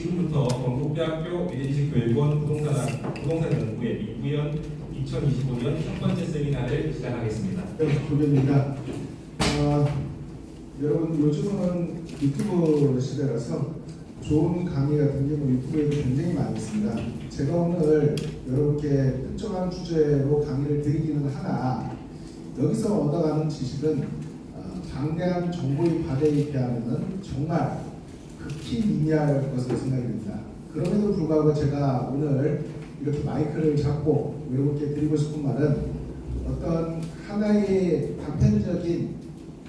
지금부터 건국대학교 미래지식교육원 부동산연구회 미구연 2025년 첫 번째 세미나를 시작하겠습니다. 네, 조변입니다. 여러분 요즘은 유튜브 시대라서 좋은 강의 같은 경우 유튜브에도 굉장히 많이 있습니다. 제가 오늘 여러분께 특정한 주제로 강의를 드리기는 하나 여기서 얻어가는 지식은 방대한 정보의 바다에 비하면 정말 극히 미미할 것으로 생각이 됩니다. 그럼에도 불구하고 제가 오늘 이렇게 마이크를 잡고 여러분께 드리고 싶은 말은 어떤 하나의 단편적인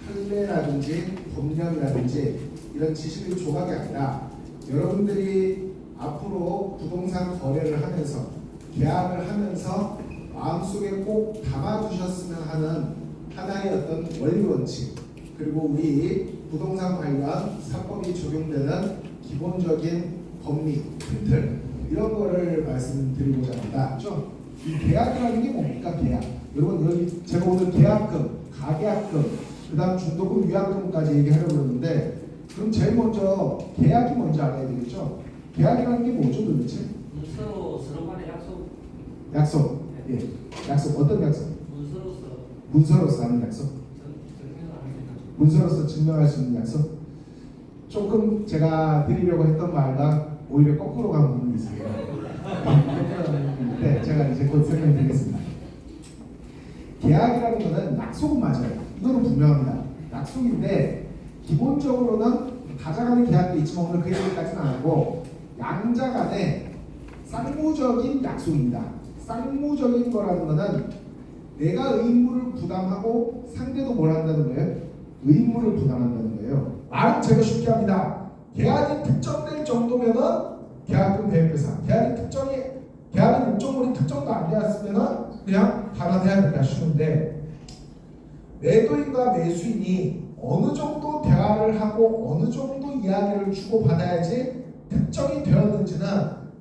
판례라든지 법령이라든지 이런 지식의 조각이 아니라 여러분들이 앞으로 부동산 거래를 하면서 계약을 하면서 마음속에 꼭 담아두셨으면 하는 하나의 어떤 원리 원칙 그리고 우리 부동산 관련 사법이 적용되는 기본적인 법리, 틀 이런 거를 말씀드리고자 합니다. 이 계약이라는 게 뭡니까? 계약. 여러분 여기 제가 오늘 계약금, 가계약금, 그 다음 중도금, 위약금까지 얘기하려고 그러는데 그럼 제일 먼저 계약이 뭔지 알아야 되겠죠? 계약이라는 게 뭐죠 도대체? 서로 간의 약속. 약속. 예. 약속 어떤 약속? 문서로서 하는 약속. 문서로서 증명할 수 있는 약속. 조금 제가 드리려고 했던 말과 오히려 거꾸로 간 부분이 있습니다. 네, 제가 이제 곧 설명드리겠습니다. 계약이라는 것은 약속은 맞아요. 이거는 분명합니다. 약속인데 기본적으로는 다자간의 계약도 있지만 오늘 그 얘기까지는 안 하고 양자 간의 쌍무적인 약속입니다. 쌍무적인 거라는 것은 내가 의무를 부담하고 상대도 뭘 한다는 거예요? 의무를 부담한다는 거예요. 말은 제가 쉽게 합니다. 계약이 특정될 정도면은 계약금 대입회사. 계약의 목적물이 특정도 안 되었으면은 그냥 반환해야 된다 쉬운데 매도인과 매수인이 어느 정도 대화를 하고 어느 정도 이야기를 주고 받아야지 특정이 되었는지는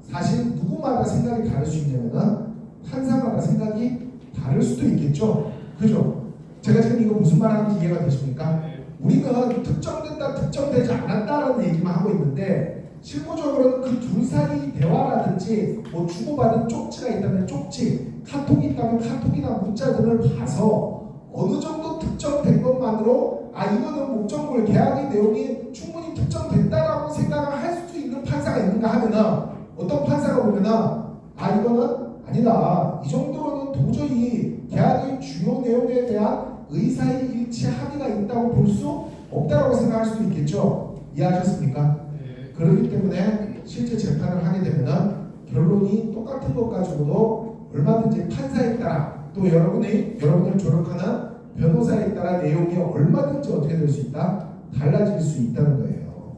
사실 누구마다 생각이 다를 수 있냐면은 판사마다 생각이 다를 수도 있겠죠. 그죠? 제가 지금 이거 무슨 말하는지 이해가 되십니까? 우리는 특정된다, 특정되지 않았다라는 얘기만 하고 있는데 실무적으로는 그 둘 사이 대화라든지 뭐 주고받은 쪽지가 있다면 쪽지, 카톡이 있다면 카톡이나 문자 등을 봐서 어느 정도 특정된 것만으로 이거는 목적물 계약의 내용이 충분히 특정됐다라고 생각을 할 수 있는 판사가 있는가 하면은 어떤 판사가 보면은 이거는 아니다. 이 정도로는 도저히 계약의 주요 내용에 대한 의사의 일치 합의가 있다고 볼 수 없다라고 생각할 수도 있겠죠. 이해하셨습니까? 네. 그렇기 때문에 실제 재판을 하게 되면은 결론이 똑같은 것 가지고도 얼마든지 판사에 따라 또 여러분을 조력하는 변호사에 따라 내용이 얼마든지 어떻게 될 수 있다? 달라질 수 있다는 거예요.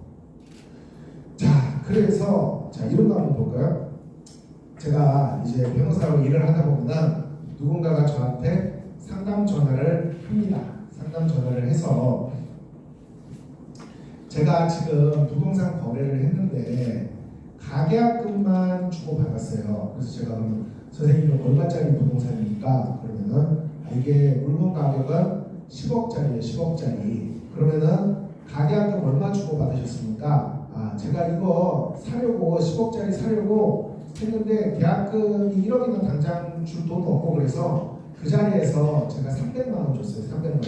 자, 그래서 이런 거 한번 볼까요? 제가 이제 변호사로 일을 하다 보면은 누군가가 저한테 상담 전화를 합니다. 상담 전화를 해서 제가 지금 부동산 거래를 했는데 가계약금만 주고 받았어요. 그래서 제가 선생님은 얼마짜리 부동산입니까? 그러면은 이게 물건 가격은 10억짜리예요. 10억짜리. 그러면은 가계약금 얼마 주고 받으셨습니까? 제가 이거 사려고 10억짜리 사려고 했는데 계약금이 1억이면 당장 줄 돈도 없고 그래서 그 자리에서 제가 300만 원 줬어요. 300만 원.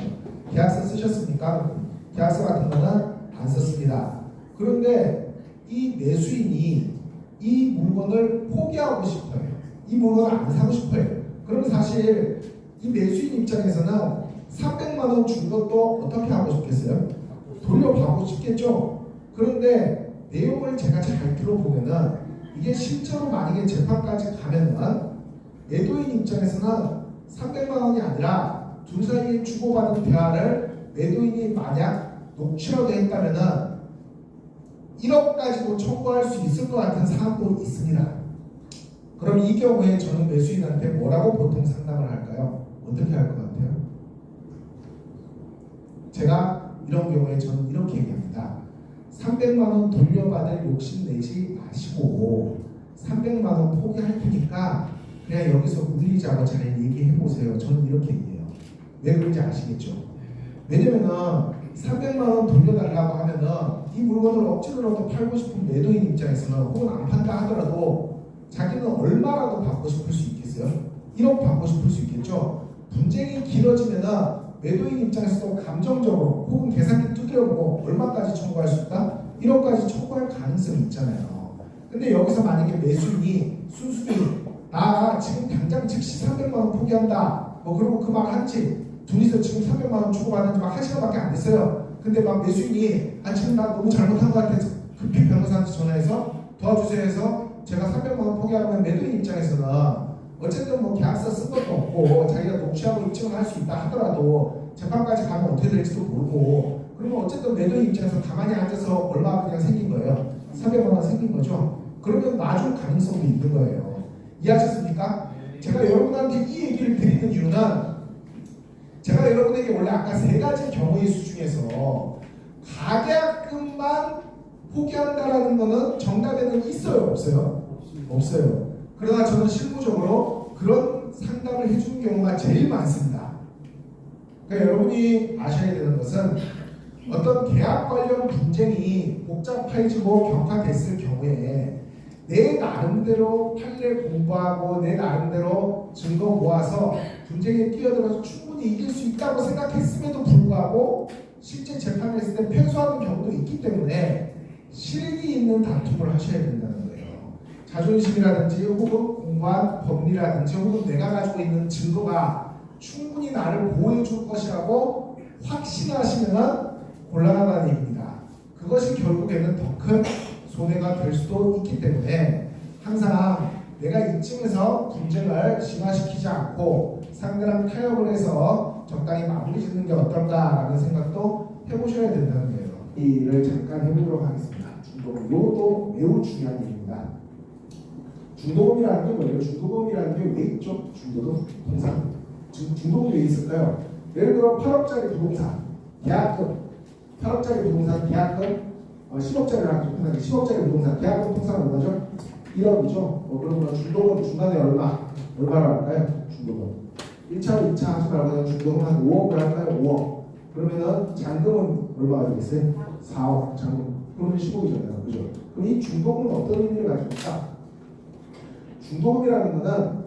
계약서 쓰셨습니까? 계약서 같은 거는 안 썼습니다. 그런데 이 매수인이 이 물건을 포기하고 싶어요. 이 물건을 안 사고 싶어요. 그럼 사실 이 매수인 입장에서는 300만 원 준 것도 어떻게 하고 싶겠어요? 돌려받고 싶겠죠. 그런데 내용을 제가 잘 들어보면은 이게 실제로 만약에 재판까지 가면은 매도인 입장에서는 300만 원이 아니라 둘 사이에 주고받은 대화를 매도인이 만약 녹취라도 했다면은 1억까지도 청구할 수 있을 것 같은 사항도 있습니다. 그럼 이 경우에 저는 매수인한테 뭐라고 보통 상담을 할까요? 어떻게 할 것 같아요? 제가 이런 경우에 저는 이렇게 얘기합니다. 300만 원 돌려받을 욕심내지 마시고 300만 원 포기할 테니까 그냥 여기서 물리자고 잘 얘기해 보세요. 저는 이렇게 얘기해요. 왜 그런지 아시겠죠? 왜냐면은 300만 원 돌려달라고 하면은 이 물건을 억지로라도 팔고 싶은 매도인 입장에서는 혹은 안 판다 하더라도 자기는 얼마라도 받고 싶을 수 있겠어요? 1억 받고 싶을 수 있겠죠? 분쟁이 길어지면은 매도인 입장에서도 감정적으로 혹은 계산기 두드려보고 얼마까지 청구할 수 있다? 1억까지 청구할 가능성이 있잖아요. 근데 여기서 만약에 매수인이 순순히 나 지금 당장 즉시 300만 원 포기한다. 그리고 그 말 한지 둘이서 지금 300만 원 주고받은 지 막 1시간밖에 안 됐어요. 근데 막 매수인이 지금 나 너무 잘못한 것 같아. 급히 변호사한테 전화해서 도와주세요 해서 제가 300만 원 포기하면 매도인 입장에서는 어쨌든 뭐 계약서 쓴 것도 없고 자기가 녹취하고 입증을 할 수 있다 하더라도 재판까지 가면 어떻게 될지도 모르고 그러면 어쨌든 매도인 입장에서 가만히 앉아서 얼마 그냥 생긴 거예요. 300만 원 생긴 거죠. 그러면 놔줄 가능성도 있는 거예요. 이해하셨습니까? 제가 여러분한테 이 얘기를 드리는 이유는 제가 여러분에게 원래 아까 세 가지 경우의 수 중에서 가계약금만 포기한다라는 거는 정답에는 있어요? 없어요? 없어요. 그러나 저는 실무적으로 그런 상담을 해주는 경우가 제일 많습니다. 그러니까 여러분이 아셔야 되는 것은 어떤 계약 관련 분쟁이 복잡해지고 격화됐을 경우에 내 나름대로 판례 공부하고 내 나름대로 증거 모아서 분쟁에 뛰어들어서 충분히 이길 수 있다고 생각했음에도 불구하고 실제 재판을 했을 때 패소하는 경우도 있기 때문에 실익이 있는 다툼을 하셔야 된다는 거예요. 자존심이라든지 혹은 공부한 법리라든지 혹은 내가 가지고 있는 증거가 충분히 나를 보호해 줄 것이라고 확신하시면 곤란하다는 얘기입니다. 그것이 결국에는 더 큰 손해가 될 수도 있기 때문에 항상 내가 이쯤에서 분쟁을 심화시키지 않고 상대랑 타협을 해서 적당히 마무리 짓는 게 어떨까라는 생각도 해보셔야 된다는 거예요. 이를 잠깐 해보도록 하겠습니다. 중도금, 이것도 매우 중요한 얘기입니다. 중도금이라는 게 뭐예요? 중도금이라는 게 왜 있죠? 중도금, 통상. 중도금이 왜 있을까요? 예를 들어 8억짜리 부동산, 계약금, 8억짜리 부동산 계약금, 10억짜리랑 좀 편하게 10억짜리 부동산 계약금 통상 얼마죠? 1억이죠? 그러면 중도금 중간에 얼마로 할까요? 중도금 1차, 2차 하지 말고 그냥 중도금 한 5억을 할까요? 5억. 그러면은 잔금은 얼마가 되겠어요? 4억 잔금. 그러면 10억이잖아요. 그죠? 그럼 이 중도금은 어떤 의미를 가지고 있다? 중도금이라는 거는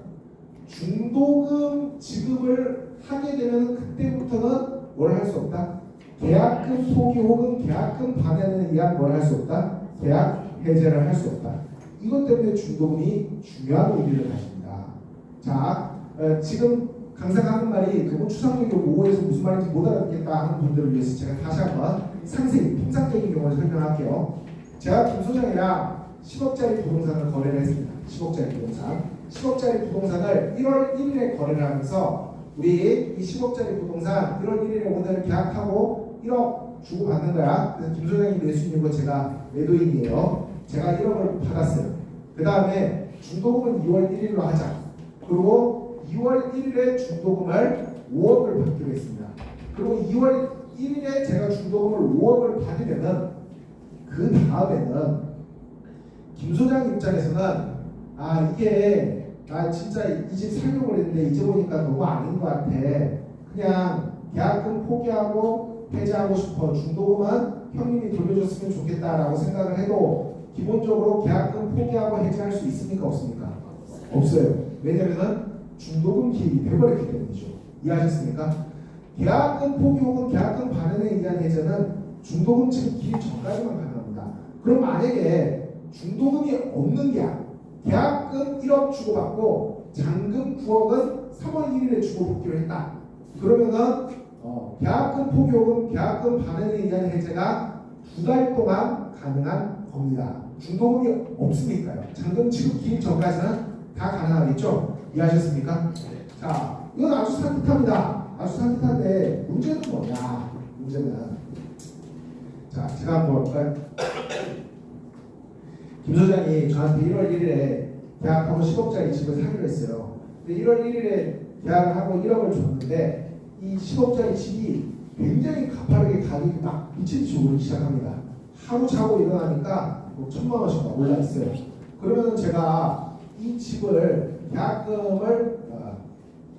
중도금 지급을 하게 되면 그때부터는 뭘 할 수 없다? 계약금 포기 혹은 계약금 반환에 의한 뭘 할 수 없다? 계약 해제를 할 수 없다. 이것 때문에 중도금이 중요한 의미를 가집니다. 자, 지금 강사가 하는 말이 너무 추상적이고 모호해서 무슨 말인지 못 알아듣겠다 하는 분들을 위해서 제가 다시 한번 상세히 통상적인 경우를 설명할게요. 제가 김 소장이랑 10억짜리 부동산을 거래를 했습니다. 10억짜리 부동산. 10억짜리 부동산을 1월 1일에 거래를 하면서 우리 이 10억짜리 부동산 1월 1일에 오늘 계약하고 1억 주고 받는 거야. 그래서 김 소장이 매수인이고 제가 매도인이에요. 제가 1억을 받았어요. 그 다음에 중도금은 2월 1일로 하자. 그리고 2월 1일에 중도금을 5억을 받기로 했습니다. 그리고 2월 1일에 제가 중도금을 5억을 받으면은 그 다음에는 김 소장 입장에서는 이게 나 진짜 이 집 살려고 했는데 이제 보니까 너무 아닌 것 같아. 그냥 계약금 포기하고 해지하고 싶어. 중도금은 형님이 돌려줬으면 좋겠다라고 생각을 해도 기본적으로 계약금 포기하고 해지할 수 있습니까? 없습니까? 없어요. 왜냐면은 중도금 기입이 돼버렸기 때문이죠. 이해하셨습니까? 계약금 포기 혹은 계약금 반환에 의한 해제는 중도금 지급 기입 전까지만 가능합니다. 그럼 만약에 중도금이 없는 계약금 1억 주고받고 잔금 9억은 3월 1일에 주고받기로 했다. 그러면은 계약금 포기 혹은 계약금 반환에 의한 해제가 2달 동안 가능한 겁니다. 중도금이 없으니까요. 잔금 지급 기입 전까지는 다 가능하겠죠? 이해하셨습니까? 자, 이건 아주 산뜻합니다. 아주 산뜻한데 문제는 뭐냐? 문제는 자, 제가 한번 볼까요? 김 소장이 저한테 1월 1일에 계약하고 10억짜리 집을 사기로 했어요. 근데 1월 1일에 계약을 하고 1억을 줬는데 이 10억짜리 집이 굉장히 가파르게 가격이 막 미친듯이 오르기 시작합니다. 하루 자고 일어나니까 뭐 1,000만 원씩 막 올라 있어요. 그러면 제가 이 집을 계약금을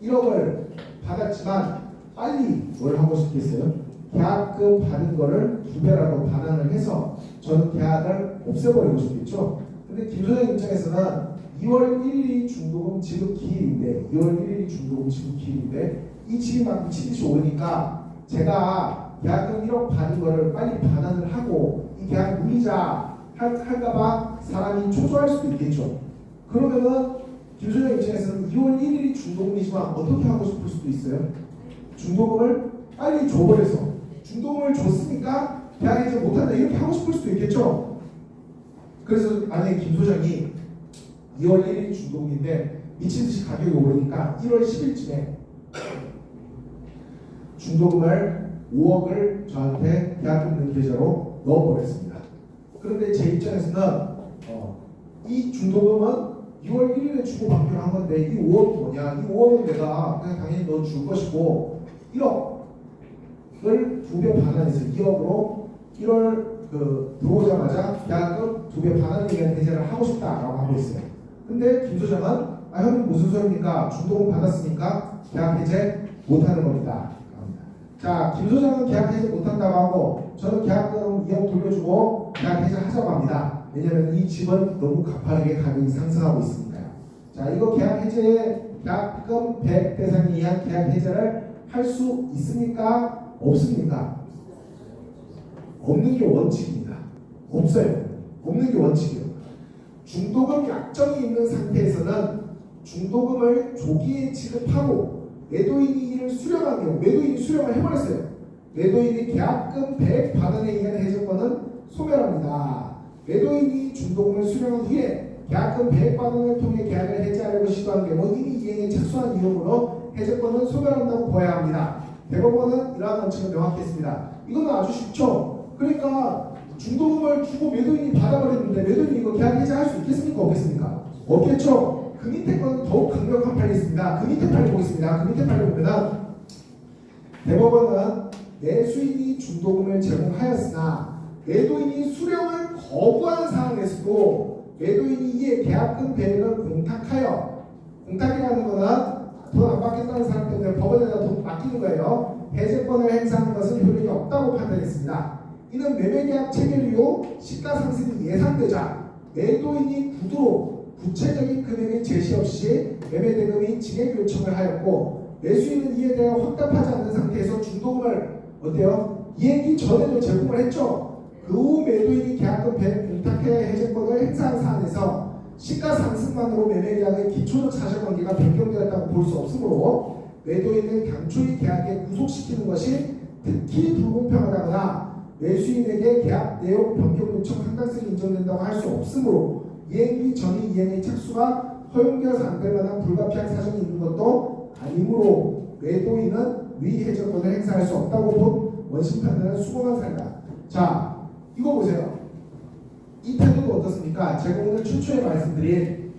1억을 받았지만 빨리 뭘 하고 싶겠어요? 계약금 받은 거를 2배라고 반환을 해서 저는 계약을 없애버리고 싶겠죠. 근데 김 소장 입장에서는 2월 1일이 중도금 지급 기일인데 이 집이 막 미친듯이 오르니까 제가 계약금 1억 받은 거를 빨리 반환을 하고 이 계약 물리자 할까봐 사람이 초조할 수도 있겠죠. 그러면은 김 소장 입장에서는 2월 1일이 중도금이지만 어떻게 하고 싶을 수도 있어요. 중도금을 빨리 줘버려서 중도금을 줬으니까 계약 이제 못한다 이렇게 하고 싶을 수도 있겠죠. 그래서 만약에 김 소장이 2월 1일이 중도금인데 미친듯이 가격이 오르니까 1월 10일쯤에 중도금을 5억을 저한테 계약금 는 계좌로 넣어버렸습니다. 그런데 제 입장에서는 이 중도금은 6월 1일에 주고받기로 한 건데 이 5억이 뭐냐? 이 5억은 내가 그냥 당연히 너 줄 것이고 1억을 2배 반환해서 2억으로 1월 들어오자마자 계약금 2배 반환에 대한 해제를 하고 싶다라고 하고 있어요. 근데 김 소장은 형님 무슨 소리입니까? 중도금 받았으니까 계약 해제 못하는 겁니다. 자, 김 소장은 계약 해제 못한다고 하고 저는 계약금 2억 돌려주고 계약 해제 하자고 합니다. 왜냐하면 이 집은 너무 가파르게 가격이 상승하고 있으니까요. 자, 이거 계약 해제 계약금 100 대상에 의한 계약 해제를 할 수 있습니까? 없습니까? 없는 게 원칙입니다. 없어요. 없는 게 원칙이에요. 중도금 약정이 있는 상태에서는 중도금을 조기에 지급하고 매도인이 이를 수령한 경우 매도인이 수령을 해버렸어요. 매도인이 계약금 100 반환에 의한 해제권은 소멸합니다. 매도인이 중도금을 수령한 후에 계약금 100 반환을 통해 계약을 해제하려고 시도한 경우 이미 이행에 착수한 이유로 해제권은 소멸한다고 보아야 합니다. 대법원은 이러한 원칙을 명확했습니다. 이거는 아주 쉽죠. 그러니까 중도금을 주고 매도인이 받아버렸는데 매도인이 이거 계약 해제할 수 있겠습니까? 없겠습니까? 없겠죠. 그 밑에 거는 더욱 강력한 판례 있습니다. 그 밑에 판례 보겠습니다. 그 밑에 판례 보면은 대법원은 매수인이 중도금을 제공하였으나 매도인이 수령을 거부하는 상황에서도 매도인이 이에 계약금 배액을 공탁하여 공탁이라는 거는 돈 안 받겠다는 사람 때문에 법원에다 돈 맡기는 거예요. 해제권을 행사하는 것은 효력이 없다고 판단했습니다. 이는 매매계약 체결 이후 시가 상승이 예상되자 매도인이 구두로 구체적인 금액의 제시 없이 매매대금이 증액 요청을 하였고 매수인은 이에 대해 확답하지 않는 상태에서 중도금을 어때요? 이행기 전에도 제공을 했죠. 그 후 매도인이 계약금 배액 공탁해 해제권을 행사한 사안에서 시가 상승만으로 매매계약의 기초적 사실관계가 변경되었다고 볼 수 없으므로 매도인은 당초의 계약에 구속시키는 것이 특히 불공평하다거나 매수인에게 계약 내용 변경 요청 상당성이 인정된다고 할 수 없으므로 이행기 전의 이행의 착수가 허용되어서 안 될 만한 불가피한 사정이 있는 것도 아니므로 매도인은 위 해제권을 행사할 수 없다고 본 원심 판단을 수긍한 사례다. 자, 이거 보세요. 이 태도도 어떻습니까? 제가 오늘 최초에 말씀드린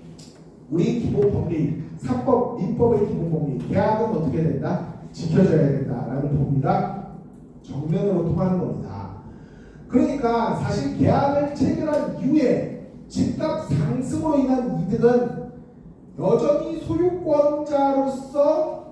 우리 기본 법리, 사법, 민법의 기본 법리, 계약은 어떻게 된다? 지켜져야 된다라는 법리가 정면으로 통하는 겁니다. 그러니까 사실 계약을 체결한 이후에 집값 상승으로 인한 이득은 여전히 소유권자로서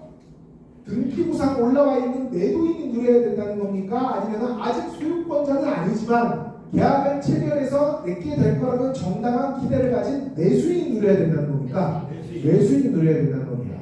등기부상 올라와 있는 매도인이 누려야 된다는 겁니까? 아니면 아직 소유권자는 아니지만 계약을 체결해서 내게 될 거라는 정당한 기대를 가진 매수인이 누려야 된다는 겁니까? 매수인이 누려야 된다는 겁니다.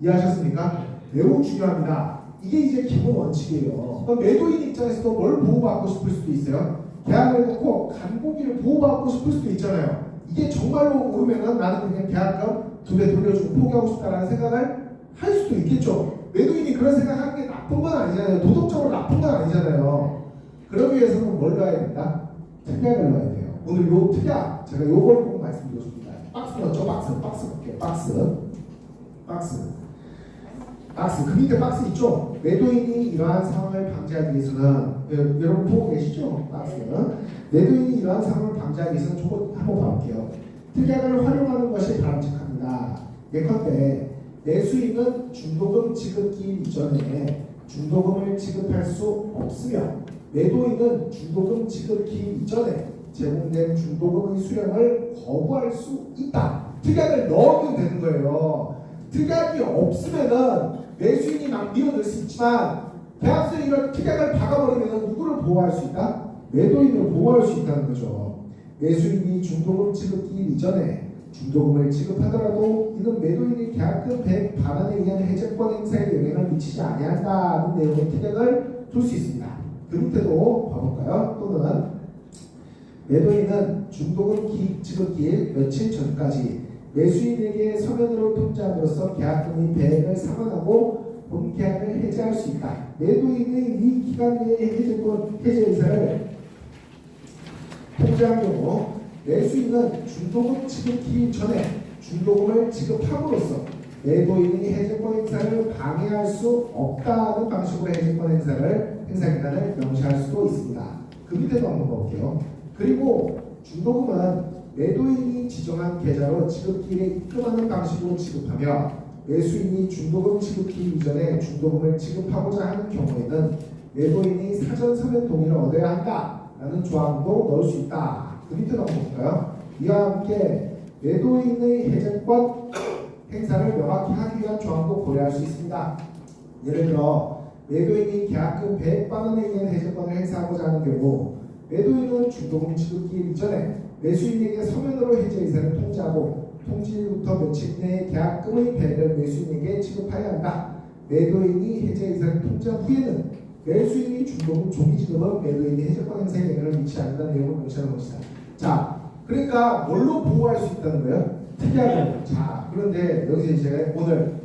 이해하셨습니까? 매우 중요합니다. 이게 이제 기본 원칙이에요. 그럼 매도인 입장에서도 뭘 보호받고 싶을 수도 있어요. 계약을 해놓고 간보기를 보호받고 싶을 수도 있잖아요. 이게 정말로 오르면은 나는 그냥 계약금 2배 돌려주고 포기하고 싶다라는 생각을 할 수도 있겠죠. 매도인이 그런 생각하는 게 나쁜 건 아니잖아요. 도덕적으로 나쁜 건 아니잖아요. 그러기 위해서는 뭘 넣어야 된다? 특약을 넣어야 돼요. 오늘 요 특약 제가 요걸 꼭 말씀드리고 싶습니다. 박스 넣었죠? 박스 볼게요. 박스 그 밑에 박스 있죠? 매도인이 이러한 상황을 방지하기 위해서는 여러분 보고 계시죠? 박스는 매도인이 이러한 상황을 방지하기 위해서는 저거 한번 봐볼게요. 특약을 활용하는 것이 바람직합니다. 예컨대 매수인은 중도금 지급기 이전에 중도금을 지급할 수 없으며 매도인은 중도금 지급기 이전에 제공된 중도금의 수령을 거부할 수 있다. 특약을 넣으면 되는 거예요. 특약이 없으면은 매수인이 막 밀어넣을 수 있지만 계약서에 이런 특약을 박아버리면 누구를 보호할 수 있다? 매도인을 보호할 수 있다는 거죠. 매수인이 중도금 지급기 이전에 중도금을 지급하더라도 이는 매도인이 계약금 100 반환에 의한 해제권 행사에 영향을 미치지 아니한다는 내용의 특약을 둘 수 있습니다. 그 밑에도 봐볼까요? 또는 매도인은 중도금 지급기일 며칠 전까지 매수인에게 서면으로 통지함으로써 계약금의 배액을 상환하고 본 계약을 해제할 수 있다. 매도인의 이 기간 내에 해제권 해제 의사를 통지한 경우 매수인은 중도금 지급기 전에 중도금을 지급함으로써 매도인의 해제권 행사를 방해할 수 없다는 방식으로 해제권 행사 기간을 명시할 수도 있습니다. 그 밑에도 한번 볼게요. 그리고 중도금은 매도인이 지정한 계좌로 지급기일에 입금하는 방식으로 지급하며 매수인이 중도금 지급기 이전에 중도금을 지급하고자 하는 경우에는 매도인이 사전 서면 동의를 얻어야 한다라는 조항도 넣을 수 있다. 그 밑에도 한번 볼까요? 이와 함께 매도인의 해제권 행사를 명확히 하기 위한 조항도 고려할 수 있습니다. 예를 들어 매도인이 계약금 100만 원에 의한 해제권을 행사하고자 하는 경우 매도인은 중도금 지급기 이전에 매수인에게 서면으로 해제 의사를 통지하고 통지일부터 며칠 내에 계약금의 배를 매수인에게 지급해야 한다. 매도인이 해제 의사를 통지한 후에는 매수인이 중도금 종이 지급은 매도인이 해제권 행사에 영향을 미치지 않는다는 내용을 명시하는 것이다. 자, 그러니까 뭘로 보호할 수 있다는 거예요? 특약으로. 자, 그런데 여기서 이제 오늘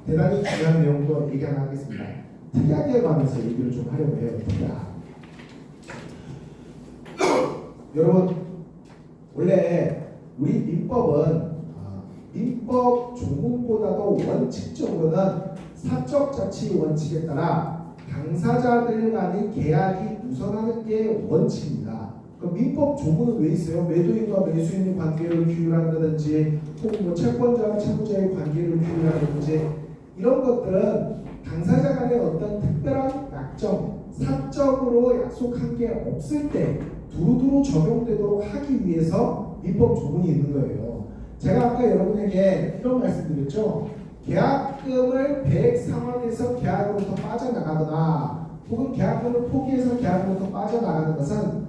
대단히 중요한 내용도 얘기 하나 하겠습니다. 특약에 관해서 얘기를 좀 하려고 해요. 특약. 여러분, 원래 우리 민법은 민법 조문보다도 원칙적으로는 사적 자치 원칙에 따라 당사자들 간의 계약이 우선하는 게 원칙입니다. 그럼 민법 조문은 왜 있어요? 매도인과 매수인의 관계를 규율한다든지 혹은 뭐 채권자와 채무자의 관계를 규율한다든지 이런 것들은 당사자 간의 어떤 특별한 약정, 사적으로 약속한 게 없을 때 두루두루 적용되도록 하기 위해서 민법 조문이 있는 거예요. 제가 아까 여러분에게 이런 말씀 드렸죠. 계약금을 배액 상환해서 계약으로부터 빠져나가거나 혹은 계약금을 포기해서 계약으로부터 빠져나가는 것은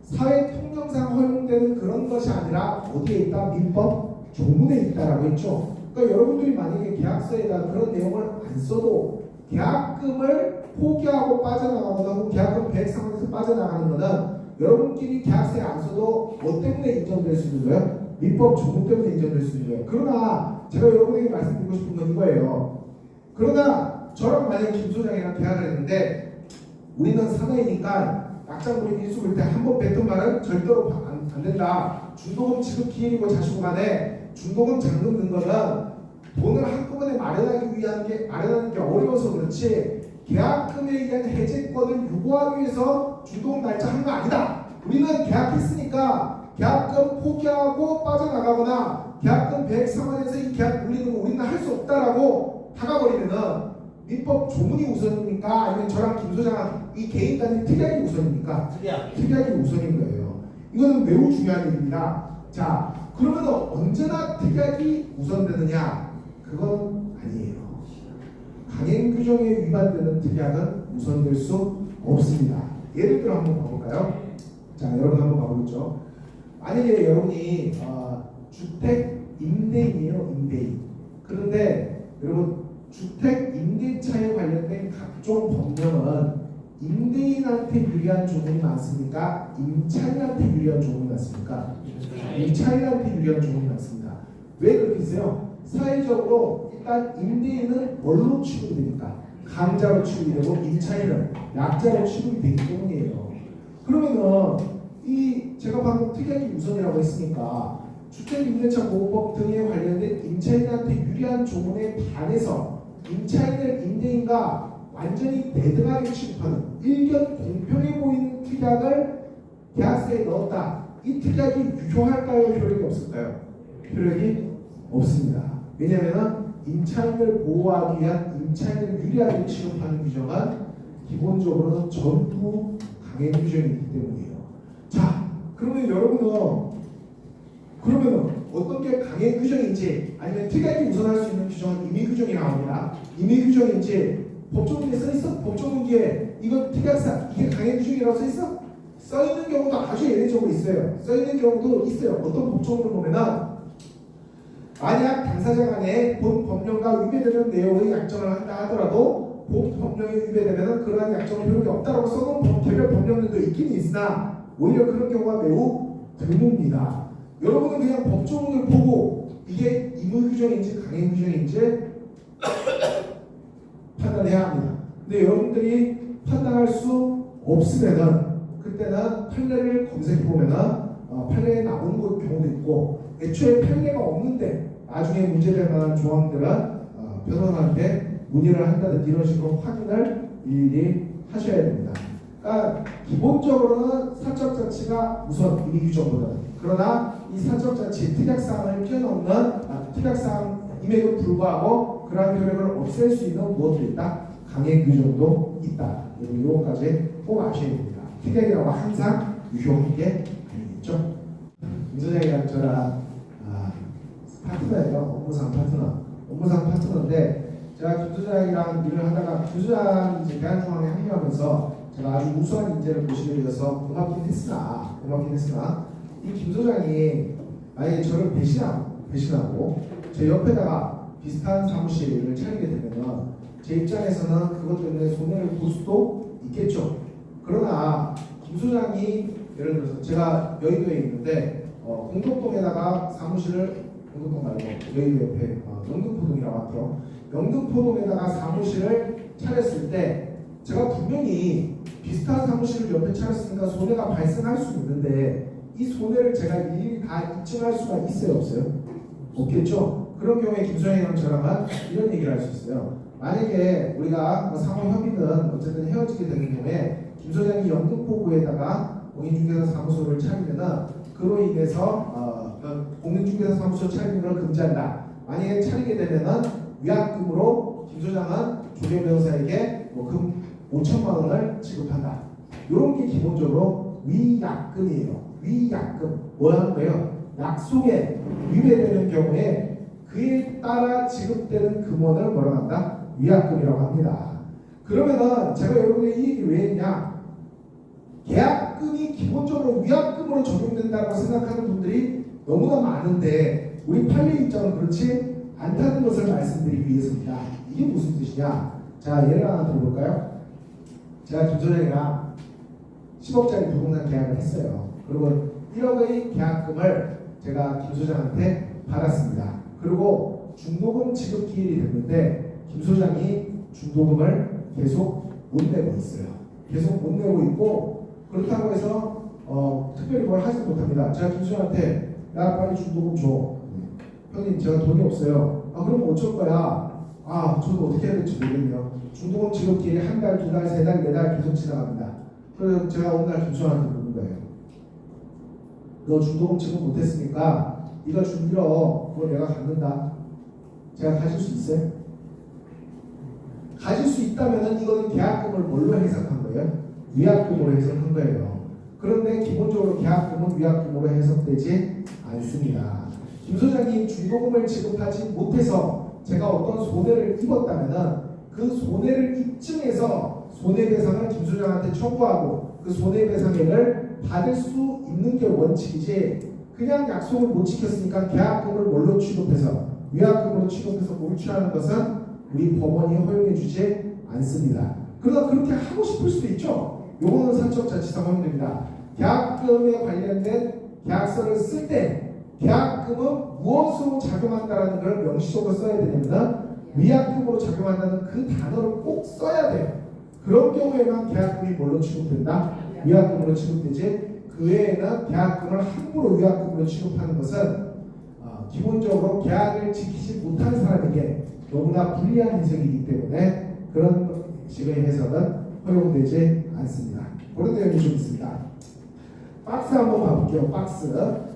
사회 통념상 허용되는 그런 것이 아니라 어디에 있다? 민법 조문에 있다라고 했죠. 그러니까 여러분들이 만약에 계약서에다 그런 내용을 안 써도 계약금을 포기하고 빠져나가거나 혹은 계약금 배액 상환해서 빠져나가는 것은 여러분끼리 계약서에 안 써도 뭐 때문에 인정될 수 있는 거예요? 민법 조문 때문에 인정될 수 있는 거예요. 그러나 제가 여러분에게 말씀드리고 싶은 건 이거예요. 그러나 저랑 만약에 김 소장이랑 계약을 했는데 우리는 사내이니까 약장부리 일수일 때 한 번 뱉은 말은 절대로 안 된다. 중도금 지급 기일이고 자시고 간에 중도금 잔금 든 거는 돈을 한꺼번에 마련하기 위한 게 마련하는 게 어려워서 그렇지 계약금에 의한 해제권을 유보하기 위해서 중도금 날짜 한 거 아니다. 우리는 계약했으니까 계약금 포기하고 빠져나가거나 계약금 배액 상환해서 이 계약 물리는 거 우리는 할 수 없다라고 다가버리면은 민법 조문이 우선입니까? 아니면 저랑 김 소장 이 개인 간의 특약이 우선입니까? 특약이 우선인 거예요. 이거는 매우 중요한 일입니다. 자, 그러면 언제나 특약이 우선되느냐? 그건 아니에요. 강행 규정에 위반되는 특약은 우선될 수 없습니다. 예를 들어 한번 봐볼까요? 자, 여러분 한번 봐보겠죠. 만약에 여러분이 주택 임대인이에요, 임대인. 그런데 여러분 주택 임대차에 관련된 각종 법령은 임대인한테 유리한 조문이 많습니까? 임차인한테 유리한 조문이 많습니까? 임차인한테 유리한 조문이 많습니다. 왜 그렇게 있어요? 사회적으로 일단 임대인은 뭘로 취급이 됩니까? 강자로 취급이 되고 임차인은 약자로 취급이 되기 때문이에요. 그러면은 이 제가 방금 특약이 우선이라고 했으니까 주택임대차 보호법 등에 관련된 임차인한테 유리한 조문에 반해서 임차인을 임대인과 완전히 대등하게 취급하는 일견 공평해 보이는 특약을 계약서에 넣었다. 이 특약이 유효할까요? 효력이 없을까요? 효력이 없습니다. 왜냐하면 임차인을 보호하기 위한 임차인을 유리하게 취급하는 규정은 기본적으로는 전부 강행 규정이기 때문이에요. 자, 그러면 여러분은 어떤 게 강행 규정인지 아니면 특약이 우선할 수 있는 규정은 임의 규정이 나옵니다. 임의 규정인지 법조문에 써있어? 법조문기에 이거 특약사 이게 강행규정이라고 써있어? 써있는 경우도 아주 예외적으로 있어요. 써있는 경우도 있어요. 어떤 법조문을 보면은 만약 당사자 간에 본 법령과 위배되는 내용의 약정을 한다 하더라도 본 법령에 위배되면 그러한 약정은 효력이 없다라고 써놓은 개별 법령들도 있긴 있으나 오히려 그런 경우가 매우 드뭅니다. 여러분은 그냥 법조문을 보고 이게 의무규정인지 강행규정인지 판단해야 합니다. 근데 여러분들이 판단할 수 없으면은 그때는 판례를 검색해보면은 판례에 나오는 경우도 있고 애초에 판례가 없는데 나중에 문제될 만한 조항들은 변호사한테 문의를 한다든지 이런 식으로 확인을 일일이 하셔야 됩니다. 그러니까 기본적으로는 사적 자치가 우선 의무규정보다는 그러나 이 사적 자치 특약사항을 뛰어넘는 특약사항임에도 불구하고 그러한 효력을 없앨 수 있는 무엇도 있다? 강행규정도 있다. 이것까지 꼭 아셔야 됩니다. 특약이라고 항상 유효한 게 아니겠죠. 김 소장이랑 저랑 파트너예요. 업무상 파트너인데 제가 김 소장이랑 일을 하다가 김 소장이 이제 대한중앙에 합류하면서 제가 아주 우수한 인재를 모시게 되어서 고맙긴 했으나 이 김 소장이 만약에 저를 배신하고 제 옆에다가 비슷한 사무실을 차리게 되면 제 입장에서는 그것 때문에 손해를 볼 수도 있겠죠. 그러나 김 소장이 예를 들어서 제가 여의도에 있는데 공덕동에다가 사무실을 공덕동 말고 여의도 옆에 영등포동이라고 할게요. 영등포동에다가 사무실을 차렸을 때 제가 분명히 비슷한 사무실을 옆에 차렸으니까 손해가 발생할 수 있는데 이 손해를 제가 일일이 다 입증할 수가 있어요, 없어요? 없겠죠. 그런 경우에 김소영이랑 저랑은 이런 얘기를 할 수 있어요. 만약에 우리가 상호 협의는 어쨌든 헤어지게 되는 경우에 김 소장이 영등포구에다가 공인중개사 사무소를 차리면은 그로 인해서 공인중개사 사무소 차리는 걸 금지한다. 만약에 차리게 되면은 위약금으로 김 소장은 조계 변호사에게 금 5천만 원을 지급한다. 이런 게 기본적으로 위약금이에요. 위약금 뭐 하는 거예요? 약속에 위배되는 경우에 그에 따라 지급되는 금원을 뭐라고 한다? 위약금이라고 합니다. 그러면은 제가 여러분의 이 얘기를 왜 했냐? 계약금이 기본적으로 위약금으로 적용된다고 생각하는 분들이 너무나 많은데 우리 판례 입장은 그렇지 않다는 것을 말씀드리기 위해서입니다. 이게 무슨 뜻이냐? 자, 예를 하나 들어볼까요? 제가 김 소장이랑 10억짜리 부동산 계약을 했어요. 그리고 1억의 계약금을 제가 김 소장한테 받았습니다. 그리고 중도금 지급 기일이 됐는데 김 소장이 중도금을 계속 못 내고 있어요. 계속 못 내고 있고 그렇다고 해서 특별히 뭘 하지 못합니다. 제가 김 소장한테 야 빨리 중도금 줘. 형님 제가 돈이 없어요. 그럼 어쩔 거야? 저도 어떻게 해야 될지 모르겠네요. 중도금 지급 기일이 한 달, 두 달, 세 달, 네 달 계속 지나갑니다. 그래서 제가 어느 날 김 소장한테 묻는 거예요. 너 중도금 지급 못했으니까 네가 준 1억 그거 내가 갖는다. 제가 가질 수 있어요? 가질 수 있다면은 이거는 계약금을 뭘로 해석한 거예요? 위약금으로 해석한 거예요. 그런데 기본적으로 계약금은 위약금으로 해석되지 않습니다. 김 소장이 중도금을 지급하지 못해서 제가 어떤 손해를 입었다면은 그 손해를 입증해서 손해배상을 김 소장한테 청구하고 그 손해배상액을 받을 수 있는 게 원칙이지 그냥 약속을 못 지켰으니까 계약금을 뭘로 취급해서 위약금으로 취급해서 몰취하는 것은 우리 법원이 허용해주지 않습니다. 그러나 그렇게 하고 싶을 수도 있죠. 요거는 사적자치상 허용됩니다. 계약금에 관련된 계약서를 쓸 때 계약금은 무엇으로 작용한다는 걸 명시적으로 써야 되냐면 위약금으로 작용한다는 그 단어를 꼭 써야 돼요. 그런 경우에만 계약금이 뭘로 취급된다? 위약금으로 취급되지 그 외에는 계약금을 함부로 위약금으로 취급하는 것은 기본적으로 계약을 지키지 못한 사람에게 너무나 불리한 해석이기 때문에 그런 식의 해석은 허용되지 않습니다. 그런 내용이 좀 있습니다. 박스 한번 봐볼게요. 박스.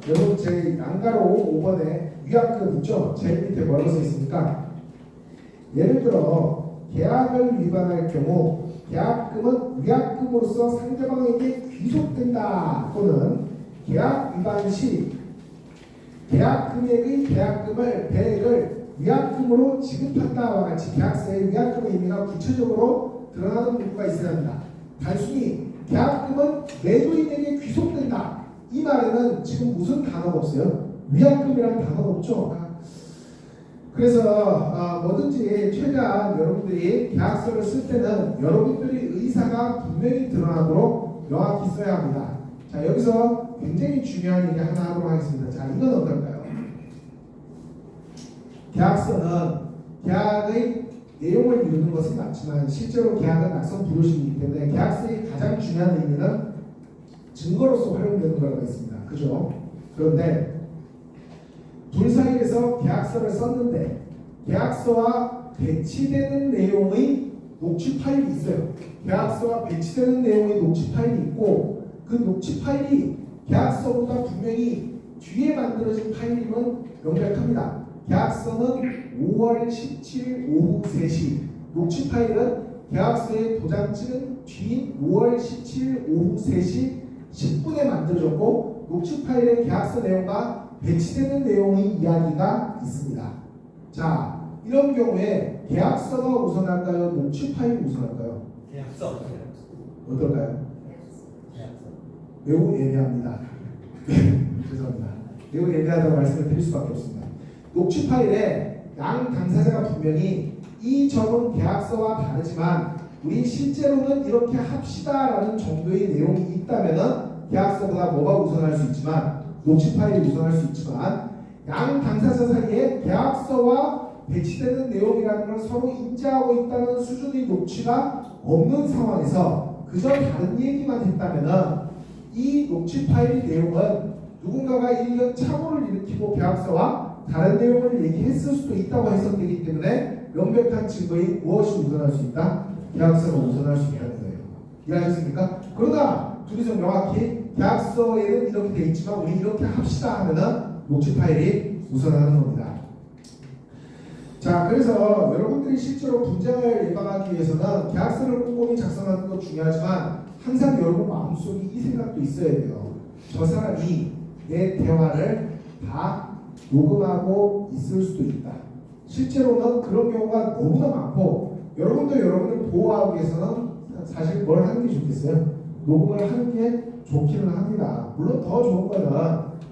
여러분 제 양가로 5번에 위약금 있죠? 제일 밑에 뭐라고 써 있습니까? 예를 들어 계약을 위반할 경우 계약금은 위약금으로서 상대방에게 귀속된다. 또는 계약 위반 시 계약 금액의 계약금을 배액을 위약금으로 지급한다와 같이 계약서에 위약금의 의미가 구체적으로 드러나는 문구가 있어야 합니다. 단순히 계약금은 매도인에게 귀속된다. 이 말에는 지금 무슨 단어가 없어요? 위약금이라는 단어가 없죠. 그래서 뭐든지 최대한 여러분들이 계약서를 쓸 때는 여러분들의 의사가 분명히 드러나도록 명확히 써야 합니다. 자, 여기서 굉장히 중요한 얘기 하나 하도록 하겠습니다. 자, 이건 어떨까요? 계약서는 계약의 내용을 이루는 것은 맞지만 실제로 계약은 낙성 불효식이기 때문에 계약서의 가장 중요한 의미는 증거로서 활용되는 거라고 있습니다. 그죠? 그런데 둘 사이에서 계약서를 썼는데 계약서와 배치되는 내용의 녹취 파일이 있어요. 계약서와 배치되는 내용의 녹취 파일이 있고 그 녹취 파일이 계약서보다 분명히 뒤에 만들어진 파일임은 명백합니다. 계약서는 5월 17일 오후 3시, 녹취 파일은 계약서의 도장지는 뒤인 5월 17일 오후 3시 10분에 만들어졌고 녹취 파일의 계약서 내용과 배치되는 내용의 이야기가 있습니다. 자, 이런 경우에 계약서가 우선할까요? 녹취 파일이 우선할까요? 계약서. 어떨까요? 계약서. 매우 애매합니다. 죄송합니다. 매우 애매하다고 말씀을 드릴 수밖에 없습니다. 녹취 파일에 양 당사자가 분명히 이 점은 계약서와 다르지만 우리 실제로는 이렇게 합시다라는 정도의 내용이 있다면은 계약서보다 뭐가 우선할 수 있지만 녹취 파일이 우선할 수 있지만 양 당사자 사이에 계약서와 배치되는 내용이라는 걸 서로 인지하고 있다는 수준의 녹취가 없는 상황에서 그저 다른 얘기만 했다면은 이 녹취 파일의 내용은 누군가가 1년 착오를 일으키고 계약서와 다른 내용을 얘기했을 수도 있다고 해석되기 때문에 명백한 증거인 무엇이 우선할 수 있다? 계약서가 우선할 수 있다는 거예요. 이해하셨습니까? 그러나 둘이서 명확히 계약서에는 이렇게 돼 있지만 우리 이렇게 합시다 하면은 녹취 파일이 우선하는 겁니다. 자, 그래서 여러분들이 실제로 분쟁을 예방하기 위해서는 계약서를 꼼꼼히 작성하는 것도 중요하지만 항상 여러분 마음속에 이 생각도 있어야 돼요. 저 사람이 내 대화를 다 녹음하고 있을 수도 있다. 실제로는 그런 경우가 너무나 많고 여러분도 여러분을 보호하기 위해서는 사실 뭘 하는 게 좋겠어요? 녹음을 하는 게 좋기는 합니다. 물론 더 좋은 거는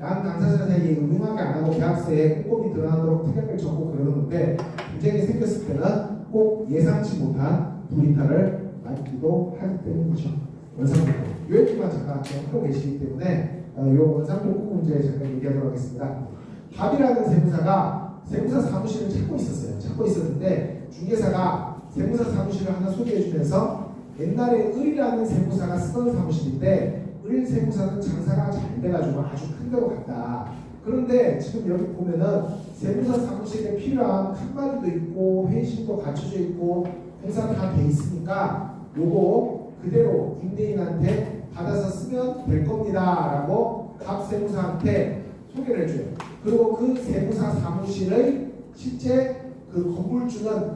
양 당사자 사이에 음흉하게 안 하고 계약서에 꼼꼼히 드러나도록 특약을 적고 그러는 건데 분쟁이 생겼을 때는 꼭 예상치 못한 불이탈을 맞기도 하기 때문이죠. 원상복구. 요 얘기만 잠깐 하고 계시기 때문에 이 원상복구 문제 잠깐 얘기하도록 하겠습니다. 합이라는 세무사가 세무사 사무실을 찾고 있었어요. 찾고 있었는데 중개사가 세무사 사무실을 하나 소개해주면서 옛날에 을이라는 세무사가 쓰던 사무실인데 을 세무사는 장사가 잘 돼가지고 아주 큰 데로 갔다. 그런데 지금 여기 보면은 세무사 사무실에 필요한 칸막이도 있고 회의실도 갖춰져 있고 공사 다 돼 있으니까 요거 그대로 임대인한테 받아서 쓰면 될 겁니다 라고 각 세무사한테 소개를 해줘요. 그리고 그 세무사 사무실의 실제 그 건물주는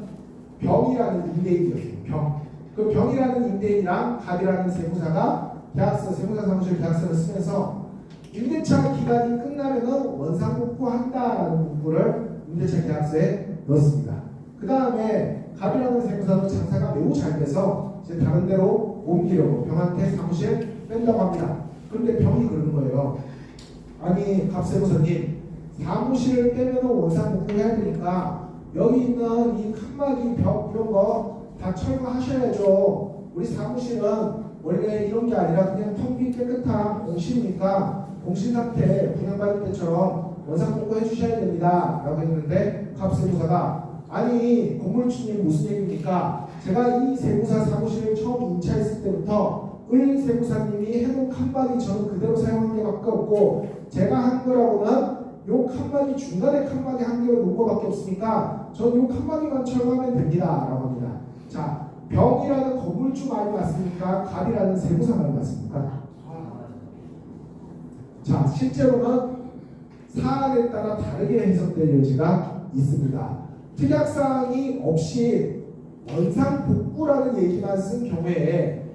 병이라는 임대인이었어요. 병. 그 병이라는 임대인이랑 갑이라는 세무사가 계약서, 세무사 사무실 계약서를 쓰면서 임대차 기간이 끝나면은 원상복구한다라는 문구를 임대차 계약서에 넣었습니다. 그 다음에 갑이라는 세무사는 장사가 매우 잘 돼서 이제 다른 데로 옮기려고 병한테 사무실 뺀다고 합니다. 그런데 병이 그러는 거예요. 아니 갑세무사님 사무실을 빼면 원상복구 해야 되니까 여기 있는 이 칸막이 벽 이런 거 다 철거하셔야죠. 우리 사무실은 원래 이런 게 아니라 그냥 텅 빈 깨끗한 공실이니까 공실 상태 분양받을 때처럼 원상복구 해주셔야 됩니다 라고 했는데 갑세무사가 아니 건물주님 무슨 얘기입니까? 제가 이 세무사 사무실을 처음 임차했을 때부터 을 세무사님이 해놓은 칸막이 저는 그대로 사용한 게 밖에 없고 제가 한 거라고는 요 칸막이 중간에 칸막이 한 개로 놓은 거밖에 없으니까 저는 요 칸막이만 철거하면 됩니다 라고 합니다. 자, 병이라는 건물주 말이 맞습니까? 갑이라는 세무사 말이 맞습니까? 자, 실제로는 사안에 따라 다르게 해석될 여지가 있습니다. 특약사항이 없이 원상복구라는 얘기만 쓴 경우에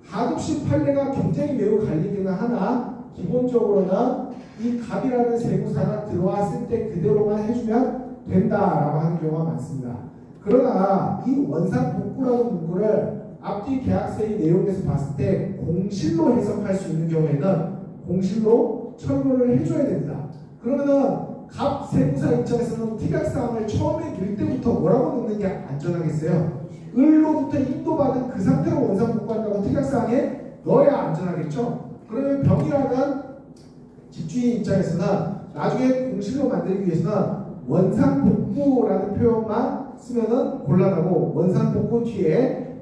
하급식 판례가 굉장히 매우 갈리기는 하나 기본적으로는 이 갑이라는 세무사가 들어왔을 때 그대로만 해주면 된다라고 하는 경우가 많습니다. 그러나 이 원상복구라는 문구를 앞뒤 계약서의 내용에서 봤을 때 공실로 해석할 수 있는 경우에는 공실로 철거를 해줘야 됩니다. 그러면은 갑 세무사 입장에서는 특약사항을 처음에 넣을 때부터 뭐라고 넣는 게 안전하겠어요? 을로부터 인도받은 그 상태로 원상복구한다고 특약사항에 넣어야 안전하겠죠? 그러면 병이라는 집주인 입장에서는 나중에 공실로 만들기 위해서는 원상복구라는 표현만 쓰면은 곤란하고 원상복구 뒤에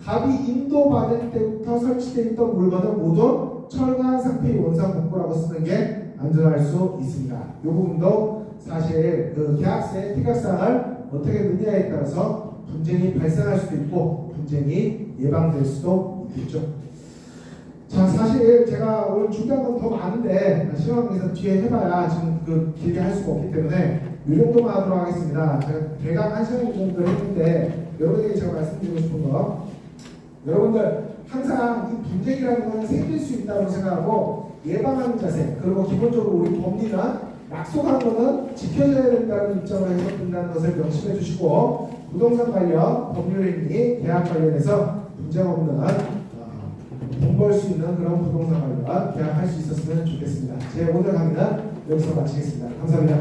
갑이 인도받을 때부터 설치되어 있던 물건을 모두 철거한 상태의 원상복구라고 쓰는 게 안전할 수 있습니다. 이 부분도 사실 그 계약서의 특약사항을 어떻게 넣느냐에 따라서 분쟁이 발생할 수도 있고 분쟁이 예방될 수도 있겠죠. 자, 사실 제가 오늘 준비한 건 더 많은데 시험에서 뒤에 해봐야 지금 그 길게 할 수가 없기 때문에 이 정도만 하도록 하겠습니다. 제가 대강 1시간 정도 했는데 여러분에게 제가 말씀드리고 싶은 거, 여러분들 항상 이 분쟁이라는 건 생길 수 있다고 생각하고 예방하는 자세, 그리고 기본적으로 우리 법리는 약속한 거는 지켜져야 된다는 입장을 해석된다는 것을 명심해 주시고, 부동산 관련 법률행위 계약 관련해서 문제가 없는 돈 벌 수 있는 그런 부동산 관련 계약할 수 있었으면 좋겠습니다. 제 오늘 강의는 여기서 마치겠습니다. 감사합니다.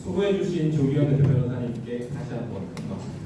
수고해주신 조기현 대표 변호사님께 다시 한번 감사합니다.